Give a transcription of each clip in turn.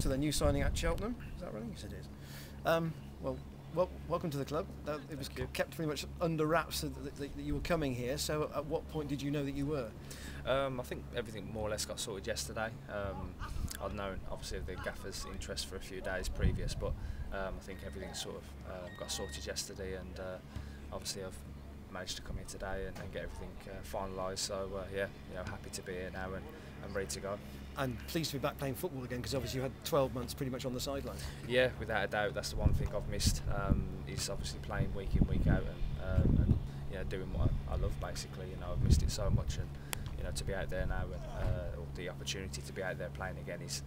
To the new signing at Cheltenham, is that right? Yes, it is. Well, welcome to the club. It was kept pretty much under wraps that you were coming here. So, at what point did you know that you were? I think everything more or less got sorted yesterday. I'd known obviously of the gaffer's interest for a few days previous, but I think everything sort of got sorted yesterday, and obviously I've managed to come here today and get everything finalised. So yeah, happy to be here now and ready to go. And pleased to be back playing football again, because obviously you had 12 months pretty much on the sideline. Yeah, without a doubt, that's the one thing I've missed. Is obviously playing week in, week out, and doing what I love basically. I've missed it so much, and to be out there now and the opportunity to be out there playing again is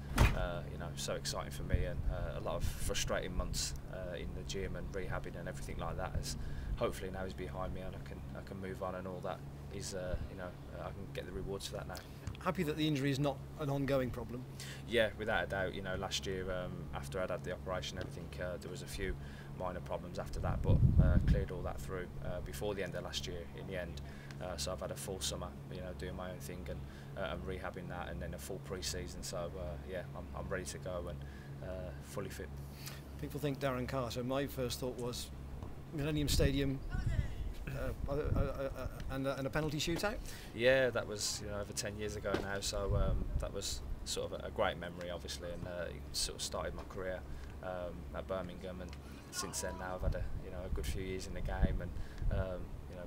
so exciting for me, and a lot of frustrating months in the gym and rehabbing and everything like that is hopefully now is behind me, and I can move on, and all that is I can get the rewards for that now. Happy that the injury is not an ongoing problem. Yeah, without a doubt. Last year after I'd had the operation, everything there was a few minor problems after that, but cleared all that through before the end of last year in the end. So I've had a full summer, doing my own thing and rehabbing that, and then a full pre-season. So yeah, I'm ready to go and fully fit. People think Darren Carter. My first thought was Millennium Stadium and a penalty shootout. Yeah, that was over 10 years ago now. So that was sort of a great memory, obviously, and it sort of started my career at Birmingham, and since then now I've had a good few years in the game, and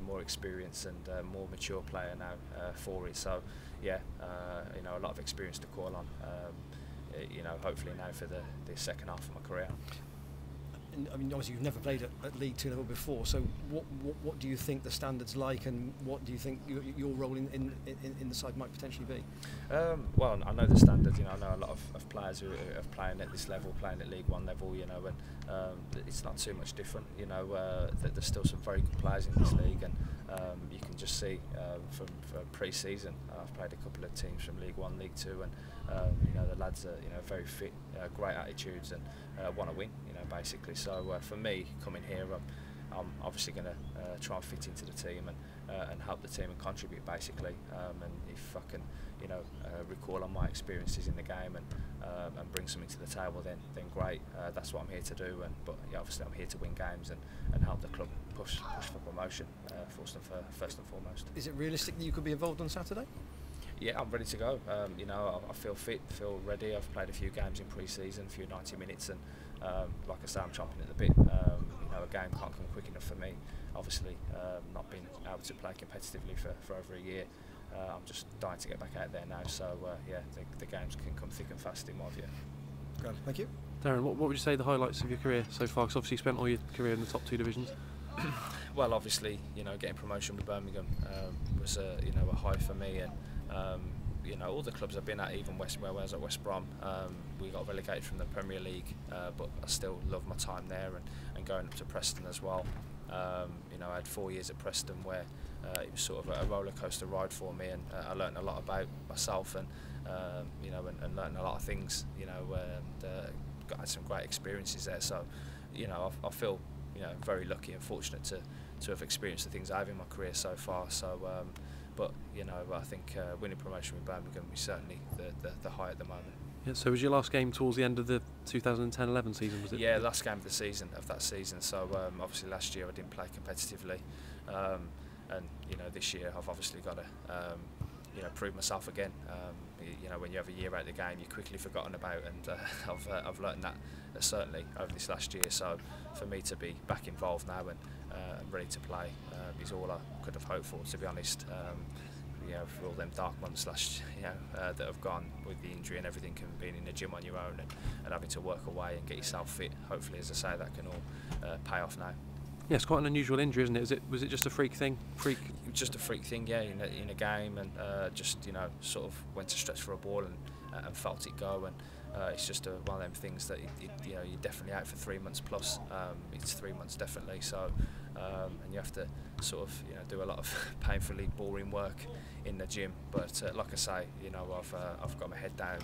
more experience and more mature player now for it. So yeah, a lot of experience to call on. Hopefully now for the second half of my career. I mean, obviously you've never played at League Two level before, so what do you think the standard's like, and what do you think your role in the side might potentially be? Well, I know the standard. I know a lot of players who are playing at this level, playing at League One level. And it's not too much different. That there's still some very good players in this league, and you can just see from pre-season. I've played a couple of teams from League One, League Two, and the lads are very fit, great attitudes, and want to win. Basically. So for me, coming here, I'm obviously going to try and fit into the team and help the team and contribute basically. And if I can, recall on my experiences in the game and bring something to the table, then great. That's what I'm here to do. But yeah, obviously I'm here to win games and help the club push for promotion first and foremost. Is it realistic that you could be involved on Saturday? Yeah, I'm ready to go. I feel fit, feel ready. I've played a few games in pre-season, a few 90 minutes, and like I say, I'm chomping at the bit. A game can't come quick enough for me. Obviously, not being able to play competitively for over a year. I'm just dying to get back out there now. So yeah, the games can come thick and fast in my view. Great, thank you. Darren, what would you say the highlights of your career so far? Because obviously you spent all your career in the top two divisions. Well, obviously, getting promotion with Birmingham was a high for me, and all the clubs I've been at, even where I was at West Brom, we got relegated from the Premier League, but I still love my time there, and going up to Preston as well. I had 4 years at Preston where it was sort of a roller coaster ride for me, and I learned a lot about myself, and and learned a lot of things. Had some great experiences there. So I feel very lucky and fortunate to have experienced the things I have in my career so far. So but I think winning promotion with Birmingham is certainly the high at the moment. Yeah, so was your last game towards the end of the 2010-11 season, was it? Yeah, last game of that season. So obviously last year I didn't play competitively, and this year I've obviously got to prove myself again. When you have a year out of the game, you're quickly forgotten about, and I've learned that certainly over this last year. So for me to be back involved now and ready to play is all I could have hoped for, to be honest. For all them dark months that have gone with the injury and everything, and being in the gym on your own and having to work away and get yourself fit. Hopefully, as I say, that can all pay off now. Yeah, it's quite an unusual injury, isn't it? Was it just a freak thing? Just a freak thing, yeah. In a game, and just sort of went to stretch for a ball and felt it go, and it's just one of them things that you're definitely out for 3 months plus. It's 3 months definitely. So and you have to sort of do a lot of painfully boring work in the gym. But like I say, I've got my head down,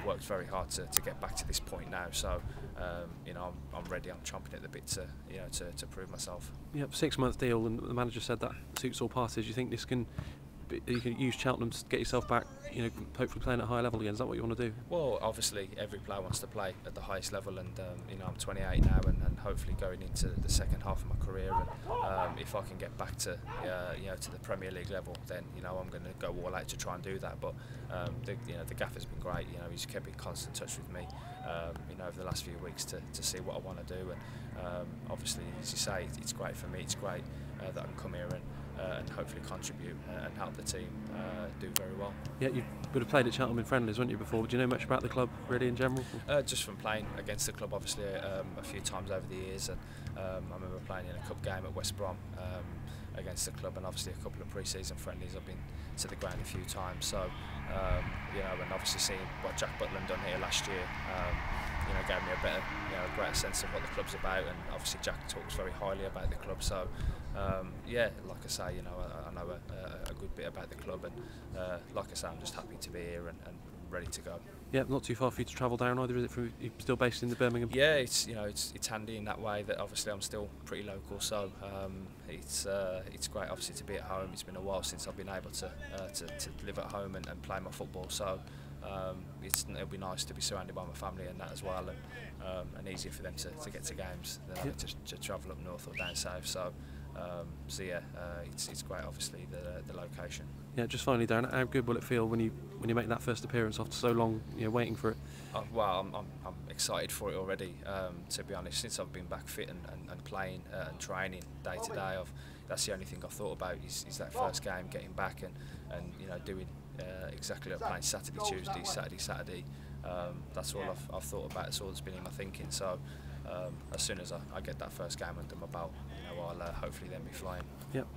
worked very hard to get back to this point now. So I'm ready. I'm chomping at the bit to prove myself. Yep, 6 month deal, and the manager said that suits all parties. Do you think this can you can use Cheltenham to get yourself back, hopefully playing at a higher level again. Is that what you want to do? Well, obviously every player wants to play at the highest level, and I'm 28 now, and hopefully going into the second half of my career, and if I can get back to to the Premier League level, then I'm going to go all out to try and do that. But the gaffer's been great. He's kept in constant touch with me over the last few weeks to see what I want to do, and obviously, as you say, it's great for me. It's great that I can come here and hopefully contribute and help the team do very well. Yeah, you would have played at Cheltenham in friendlies, wouldn't you, before? Do you know much about the club, really, in general? Just from playing against the club, obviously, a few times over the years, and I remember playing in a cup game at West Brom against the club, and obviously a couple of pre-season friendlies. I've been to the ground a few times, so and obviously seeing what Jack Butland done here last year, gave me a better, greater sense of what the club's about, and obviously Jack talks very highly about the club. So like I say, I know a good bit about the club, and like I say, I'm just happy to be here and ready to go. Yeah, not too far for you to travel down either, is it? You're still based in the Birmingham? Yeah, it's handy in that way that obviously I'm still pretty local, so it's great obviously to be at home. It's been a while since I've been able to live at home and play my football, so it'll be nice to be surrounded by my family and that as well, and easier for them to get to games than having to travel up north or down south. So it's great, obviously, the location. Yeah, just finally, Darren, how good will it feel when you make that first appearance after so long, waiting for it? Well, I'm excited for it already. To be honest, since I've been back fit and playing and training day to day, that's the only thing I've thought about is that first game, getting back and doing exactly like playing Saturday, Tuesday, Saturday. That's all I've thought about. It's all that's been in my thinking. So as soon as I get that first game under my belt, I'll hopefully then be flying. Yep.